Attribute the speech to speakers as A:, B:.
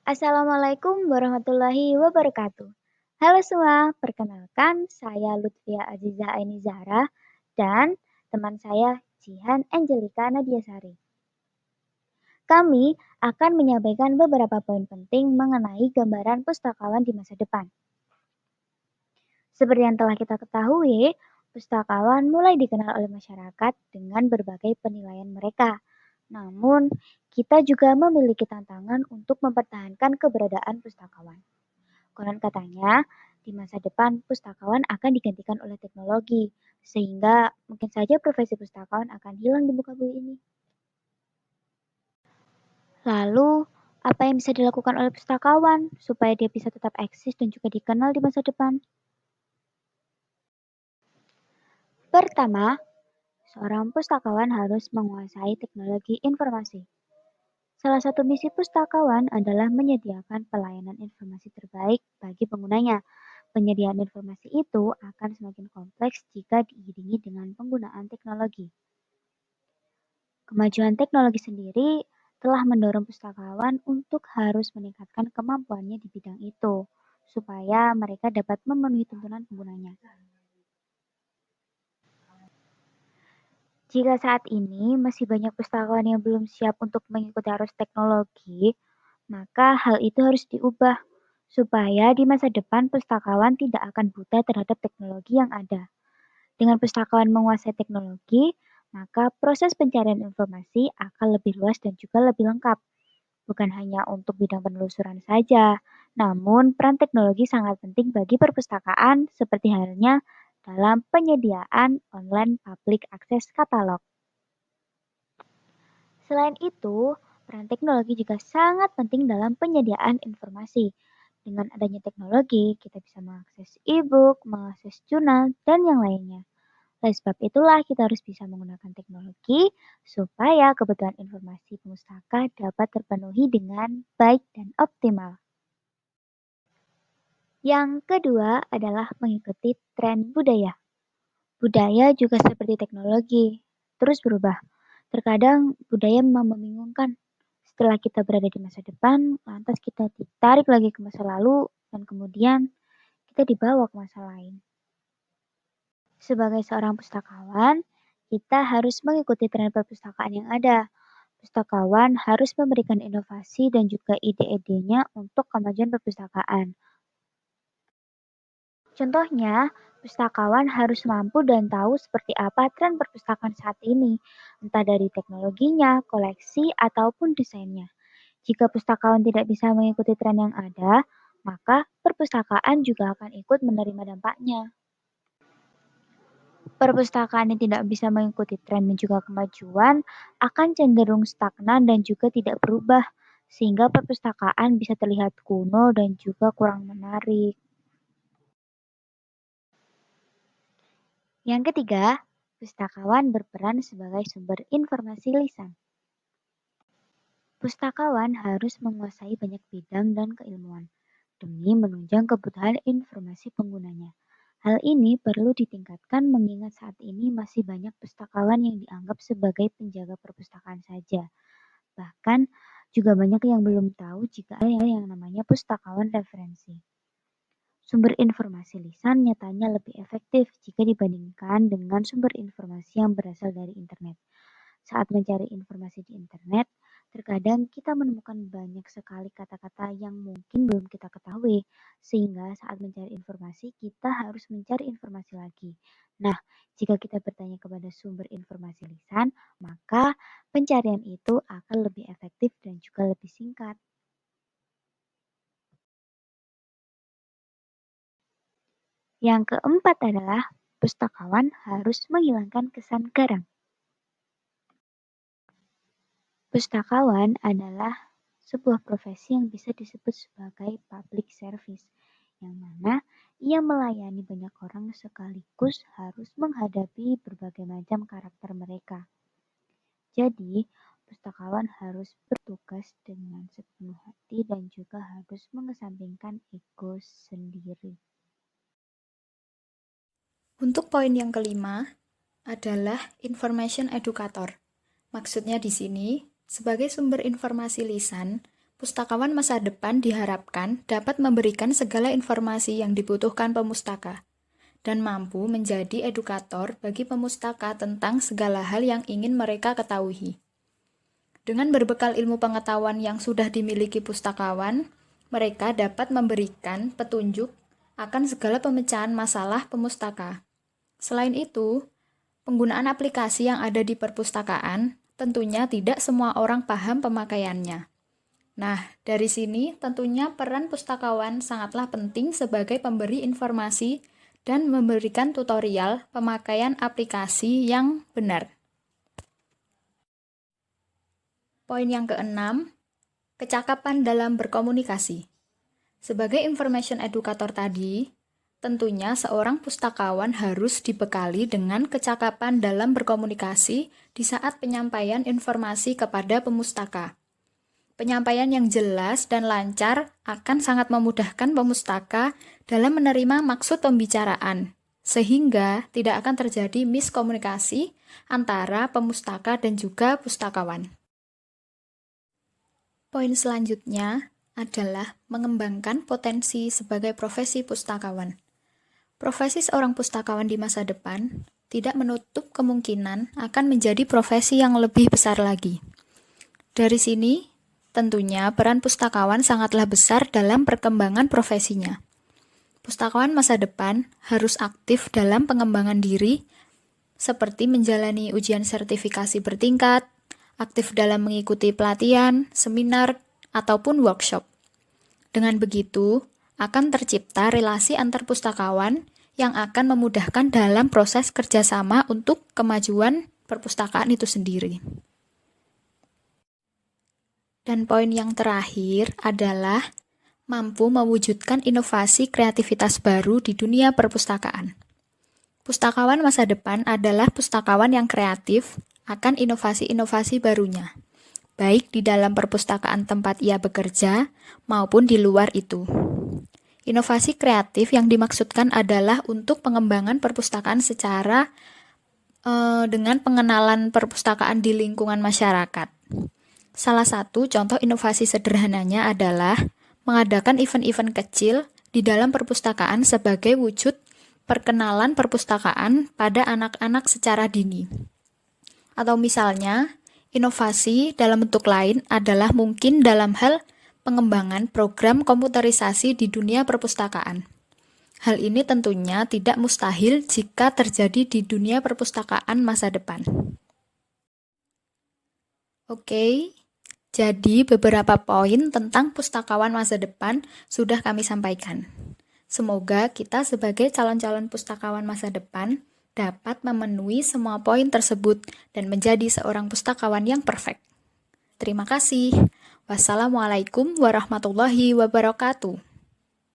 A: Assalamualaikum warahmatullahi wabarakatuh. Halo semua, perkenalkan saya Lutfia Aziza Aini Zahra dan teman saya Jihan Angelika Nadiasari. Kami akan menyampaikan beberapa poin penting mengenai gambaran pustakawan di masa depan. Seperti yang telah kita ketahui, pustakawan mulai dikenal oleh masyarakat dengan berbagai penilaian mereka. Namun, kita juga memiliki tantangan untuk mempertahankan keberadaan pustakawan. Konon katanya, di masa depan pustakawan akan digantikan oleh teknologi, sehingga mungkin saja profesi pustakawan akan hilang di muka bumi ini. Lalu, apa yang bisa dilakukan oleh pustakawan supaya dia bisa tetap eksis dan juga dikenal di masa depan? Pertama, seorang pustakawan harus menguasai teknologi informasi. Salah satu misi pustakawan adalah menyediakan pelayanan informasi terbaik bagi penggunanya. Penyediaan informasi itu akan semakin kompleks jika diiringi dengan penggunaan teknologi. Kemajuan teknologi sendiri telah mendorong pustakawan untuk harus meningkatkan kemampuannya di bidang itu, supaya mereka dapat memenuhi tuntunan penggunanya. Jika saat ini masih banyak pustakawan yang belum siap untuk mengikuti arus teknologi, maka hal itu harus diubah supaya di masa depan pustakawan tidak akan buta terhadap teknologi yang ada. Dengan pustakawan menguasai teknologi, maka proses pencarian informasi akan lebih luas dan juga lebih lengkap. Bukan hanya untuk bidang penelusuran saja, namun peran teknologi sangat penting bagi perpustakaan seperti halnya dalam penyediaan online public access katalog. Selain itu, peran teknologi juga sangat penting dalam penyediaan informasi. Dengan adanya teknologi, kita bisa mengakses e-book, mengakses jurnal, dan yang lainnya. Oleh sebab itulah kita harus bisa menggunakan teknologi supaya kebutuhan informasi pustaka dapat terpenuhi dengan baik dan optimal. Yang kedua adalah mengikuti tren budaya. Budaya juga seperti teknologi, terus berubah. Terkadang budaya memang membingungkan. Setelah kita berada di masa depan, lantas kita ditarik lagi ke masa lalu, dan kemudian kita dibawa ke masa lain. Sebagai seorang pustakawan, kita harus mengikuti tren perpustakaan yang ada. Pustakawan harus memberikan inovasi dan juga ide-idenya untuk kemajuan perpustakaan. Contohnya, pustakawan harus mampu dan tahu seperti apa tren perpustakaan saat ini, entah dari teknologinya, koleksi, ataupun desainnya. Jika pustakawan tidak bisa mengikuti tren yang ada, maka perpustakaan juga akan ikut menerima dampaknya. Perpustakaan yang tidak bisa mengikuti tren dan juga kemajuan akan cenderung stagnan dan juga tidak berubah, sehingga perpustakaan bisa terlihat kuno dan juga kurang menarik. Yang ketiga, pustakawan berperan sebagai sumber informasi lisan. Pustakawan harus menguasai banyak bidang dan keilmuan demi menunjang kebutuhan informasi penggunanya. Hal ini perlu ditingkatkan mengingat saat ini masih banyak pustakawan yang dianggap sebagai penjaga perpustakaan saja. Bahkan juga banyak yang belum tahu jika ada yang namanya pustakawan referensi. Sumber informasi lisan nyatanya lebih efektif jika dibandingkan dengan sumber informasi yang berasal dari internet. Saat mencari informasi di internet, terkadang kita menemukan banyak sekali kata-kata yang mungkin belum kita ketahui, sehingga saat mencari informasi kita harus mencari informasi lagi. Nah, jika kita bertanya kepada sumber informasi lisan, maka pencarian itu akan lebih efektif dan juga lebih singkat. Yang keempat adalah pustakawan harus menghilangkan kesan garang. Pustakawan adalah sebuah profesi yang bisa disebut sebagai public service, yang mana ia melayani banyak orang sekaligus harus menghadapi berbagai macam karakter mereka. Jadi, pustakawan harus bertugas dengan sepenuh hati dan juga harus mengesampingkan ego sendiri.
B: Untuk poin yang kelima adalah information educator. Maksudnya di sini, sebagai sumber informasi lisan, Pustakawan masa depan diharapkan dapat memberikan segala informasi yang dibutuhkan pemustaka dan mampu menjadi edukator bagi pemustaka tentang segala hal yang ingin mereka ketahui. Dengan berbekal ilmu pengetahuan yang sudah dimiliki pustakawan, mereka dapat memberikan petunjuk akan segala pemecahan masalah pemustaka. Selain itu, penggunaan aplikasi yang ada di perpustakaan tentunya tidak semua orang paham pemakaiannya. Nah, dari sini tentunya peran pustakawan sangatlah penting sebagai pemberi informasi dan memberikan tutorial pemakaian aplikasi yang benar. Poin yang keenam, kecakapan dalam berkomunikasi. Sebagai information educator tadi, tentunya seorang pustakawan harus dibekali dengan kecakapan dalam berkomunikasi di saat penyampaian informasi kepada pemustaka. Penyampaian yang jelas dan lancar akan sangat memudahkan pemustaka dalam menerima maksud pembicaraan, sehingga tidak akan terjadi miskomunikasi antara pemustaka dan juga pustakawan. Poin selanjutnya adalah mengembangkan potensi sebagai profesi pustakawan. Profesi seorang pustakawan di masa depan tidak menutup kemungkinan akan menjadi profesi yang lebih besar lagi. Dari sini, tentunya peran pustakawan sangatlah besar dalam perkembangan profesinya. Pustakawan masa depan harus aktif dalam pengembangan diri, seperti menjalani ujian sertifikasi bertingkat, aktif dalam mengikuti pelatihan, seminar, ataupun workshop. Dengan begitu, akan tercipta relasi antar pustakawan yang akan memudahkan dalam proses kerjasama untuk kemajuan perpustakaan itu sendiri. Dan poin yang terakhir adalah mampu mewujudkan inovasi kreativitas baru di dunia perpustakaan. Pustakawan masa depan adalah pustakawan yang kreatif akan inovasi-inovasi barunya, baik di dalam perpustakaan tempat ia bekerja maupun di luar itu. Inovasi kreatif yang dimaksudkan adalah untuk pengembangan perpustakaan secara dengan pengenalan perpustakaan di lingkungan masyarakat. Salah satu contoh inovasi sederhananya adalah mengadakan event-event kecil di dalam perpustakaan sebagai wujud perkenalan perpustakaan pada anak-anak secara dini. Atau misalnya, inovasi dalam bentuk lain adalah mungkin dalam hal pengembangan program komputerisasi di dunia perpustakaan. Hal ini tentunya tidak mustahil jika terjadi di dunia perpustakaan masa depan. Oke. Jadi, beberapa poin tentang pustakawan masa depan sudah kami sampaikan. Semoga kita sebagai calon-calon pustakawan masa depan dapat memenuhi semua poin tersebut dan menjadi seorang pustakawan yang perfect. Terima kasih. Wassalamualaikum warahmatullahi wabarakatuh.